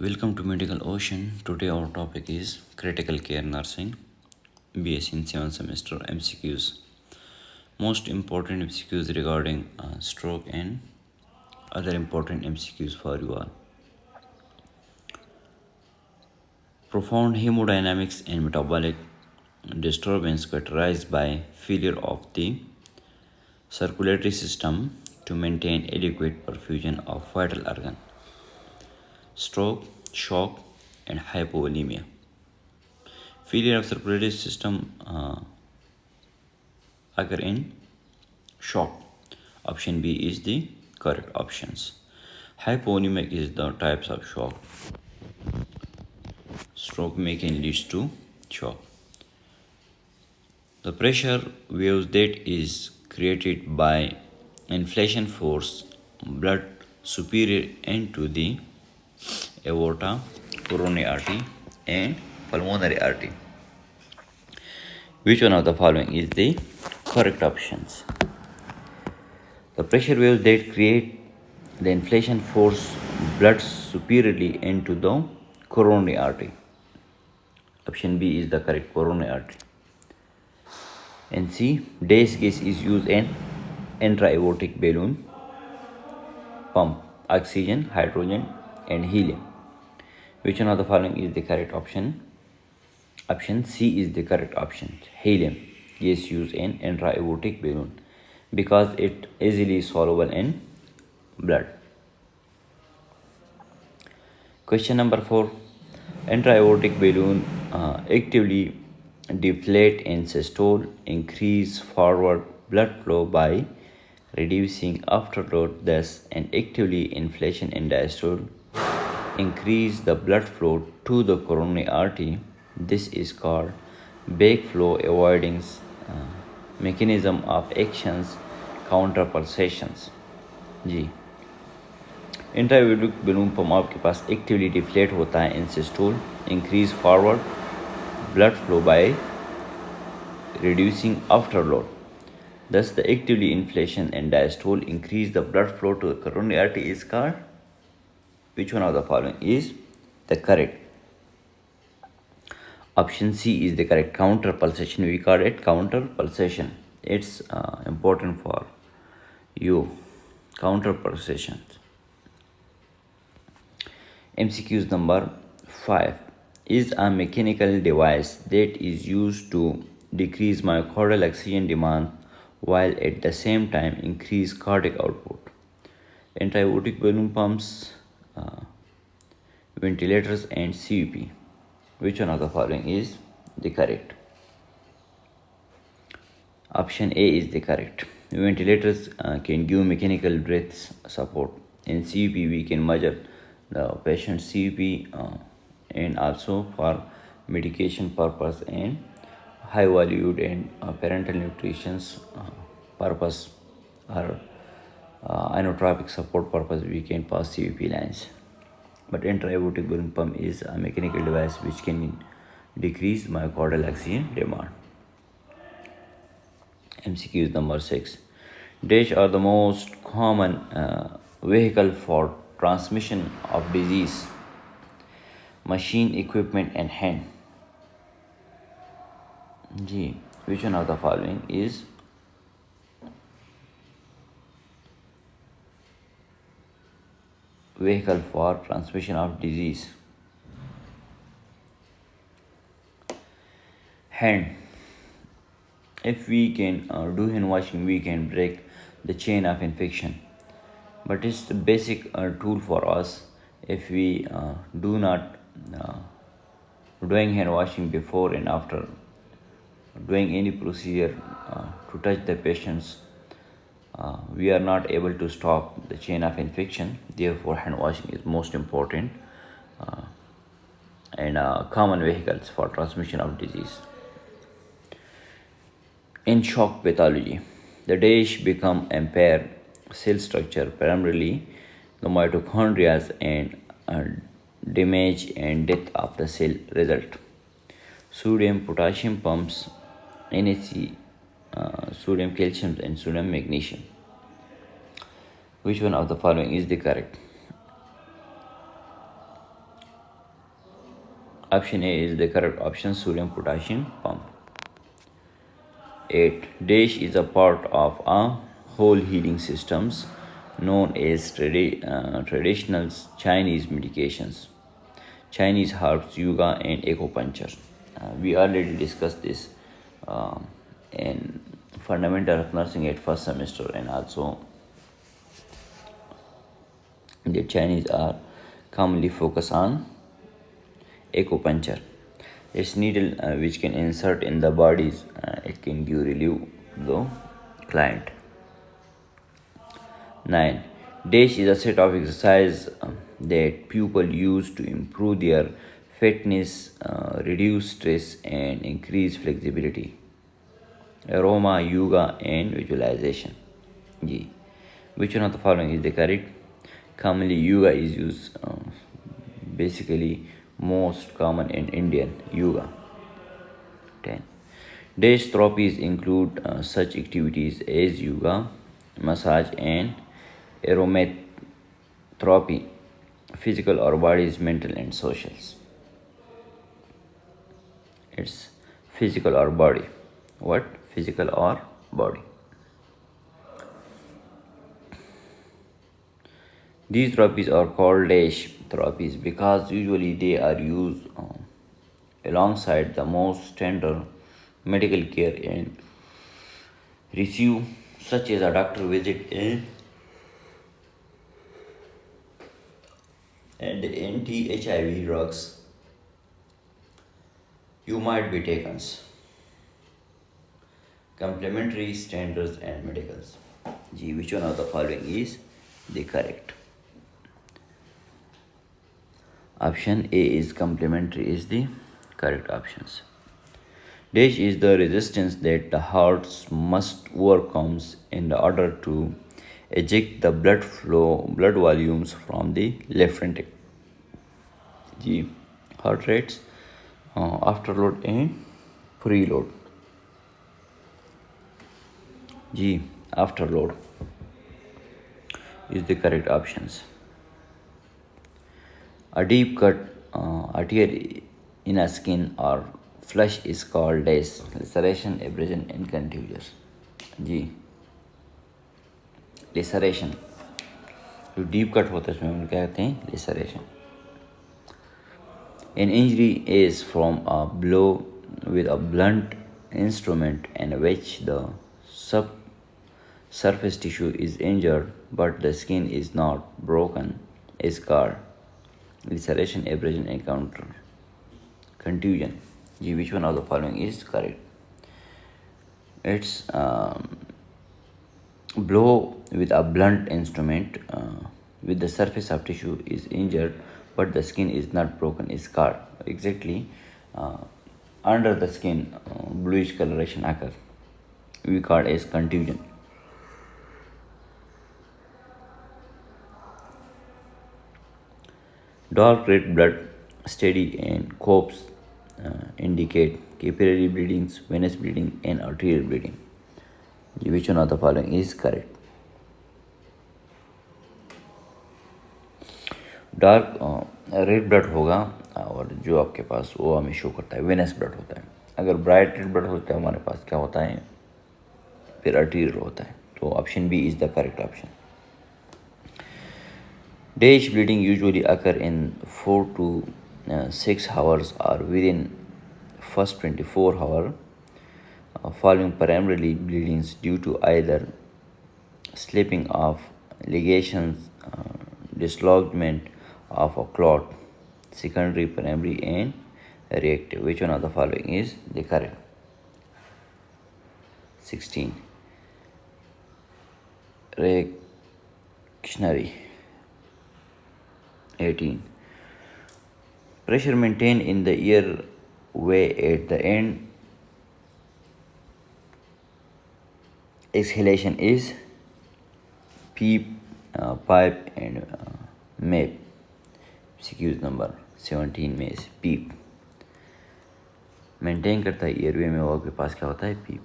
Welcome to Medical Ocean. Today our topic is Critical Care Nursing, BS in 7th semester MCQs. Most important MCQs regarding stroke and other important MCQs for you all. Profound hemodynamics and metabolic disturbance characterized by failure of the circulatory system to maintain adequate perfusion of vital organ. Stroke, shock, and hypovolemia. Failure of circulatory system occur in shock. Option B is the correct options. Hypovolemic is the types of shock. Stroke making leads to shock. The pressure waves that is created by inflation force blood superior into the aorta, coronary artery, and pulmonary artery. Which one of the following is the correct options? The pressure waves that create the inflation force blood superiorly into the coronary artery. Option B is the correct, coronary artery. And C, DACE gas is used in intra-aortic balloon pump, oxygen, hydrogen, and helium. Which one of the following is the correct option? Option C is the correct option. Helium is used in intra-aortic balloon because it easily soluble in blood. Question number 4. Intra-aortic balloon actively deflate in systole, increase forward blood flow by reducing afterload, thus an actively inflation in diastole, increase the blood flow to the coronary artery. This is called backflow avoidance mechanism of actions counter pulsations. जी इंट्रावेलुक balloon pump आपके पास actively deflate होता है in systole, increase forward blood flow by reducing afterload. Thus, the actively inflation and diastole increase the blood flow to the coronary artery is called. Which one of the following is the correct? Option C is the correct, counter pulsation. We call it counter pulsation. It's important for you. Counter pulsation. MCQs number 5 is a mechanical device that is used to decrease myocardial oxygen demand while at the same time increase cardiac output. Intra-aortic balloon pumps, ventilators, and CVP. Which one of the following is the correct? Option A is the correct. Ventilators can give mechanical breath support. In CVP, we can measure the patient's CVP and also for medication purpose and high valued and parental nutrition's purpose or inotropic support purpose, we can pass CVP lines. But intra-aortic balloon pump is a mechanical device which can decrease myocardial oxygen demand. MCQ number 6. Dash are the most common vehicle for transmission of disease: machine, equipment, and hand. G. Which one of the following is vehicle for transmission of disease? Hand. If we can do hand washing, we can break the chain of infection. But it's the basic tool for us. If we do not doing hand washing before and after doing any procedure to touch the patients, we are not able to stop the chain of infection. Therefore, hand washing is most important and common vehicles for transmission of disease. In shock pathology, the dash become impaired cell structure, primarily the mitochondria, and damage and death of the cell result. Sodium, potassium pumps, NaC, sodium, calcium, and sodium, magnesium. Which one of the following is the correct? Option A is the correct option, sodium potassium pump. 8. Dash is a part of a whole healing systems known as traditional Chinese medications, Chinese herbs, yoga, and acupuncture. We already discussed this in fundamental of nursing at first semester, and also the Chinese are commonly focus on acupuncture. Its needle, which can insert in the bodies, it can give relief to the client. 9. Dash is a set of exercise that people use to improve their fitness, reduce stress, and increase flexibility. Aroma, yoga, and visualization. G. Which one of the following is the correct? Commonly, yoga is used, basically most common in Indian yoga. 10. Dash therapies include such activities as yoga, massage, and aromatherapy, physical or bodies, mental, and socials. It's physical or body. What? Physical or body. These therapies are called dash therapies because usually they are used alongside the most standard medical care and receive, such as a doctor visit and anti-HIV drugs you might be taken. Complementary standards and medicals. G. Which one of the following is the correct? Option A is complementary is the correct options. Dash is the resistance that the heart must overcome in order to eject the blood volumes from the left ventricle. G. Heart rates, afterload and preload. G. Afterload is the correct options. A deep cut artery in a skin or flesh is called as laceration, abrasion, and contusions. G. Laceration. जो deep cut होता है उसमें हम क्या कहते हैं? Laceration. An injury is from a blow with a blunt instrument in which the surface tissue is injured but the skin is not broken is called laceration, abrasion, encounter. Contusion. G. Which one of the following is correct? It's blow with a blunt instrument with the surface of tissue is injured but the skin is not broken is scarred. Exactly, under the skin bluish coloration occurs. We call as contusion. Dark red blood, steady and coughs indicate capillary bleedings, venous bleeding, and arterial bleeding. Which one of the following is correct? Dark red blood होगा और जो आपके पास वो हमें show करता है venous blood होता है. अगर ब्राइट रेड ब्लड होता है हमारे पास क्या होता है? फिर arterial होता है. तो option B is the correct option. Dash bleeding usually occur in 4 to 6 hours or within first 24 hours following primary bleedings due to either slipping of ligations, dislodgement of a clot, secondary, primary, and reactive. Which one of the following is the correct? 16. Reactionary. 18. Pressure maintained in the airway at the end exhalation is PEEP, pipe, and MAP. CQ's number 17 में is PEEP. Maintain करता है airway में, वो आपके पास क्या होता है? PEEP,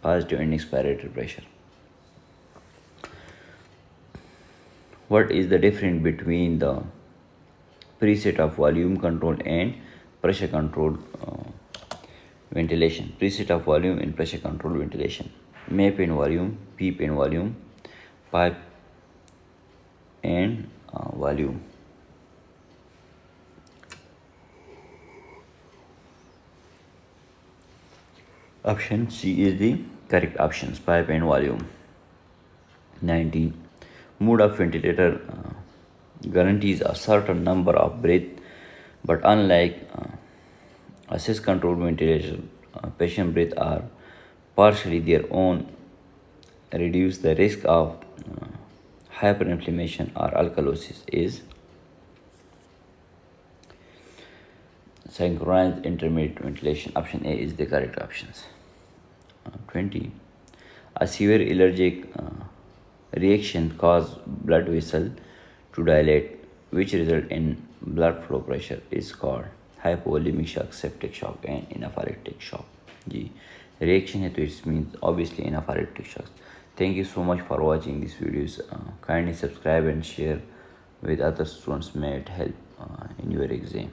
positive and expiratory pressure. What is the difference between the preset of volume control and pressure control ventilation. Preset of volume and pressure control ventilation. MAP and volume, PEEP and volume, pipe and volume. Option C is the correct options, pipe and volume. 19. Mode of ventilator guarantees a certain number of breath, but unlike assist controlled ventilation, patient breath are partially their own, reduce the risk of hyperinflammation or alkalosis. Is synchronized intermittent ventilation. Option A is the correct options. 20. A severe allergic reaction cause blood vessel to dilate, which result in blood flow pressure, is called hypovolemic shock, septic shock and anaphylactic shock. Ji reaction है तो it means obviously anaphylactic shock. Thank you so much for watching these videos. Kindly subscribe and share with other students, may it help in your exam.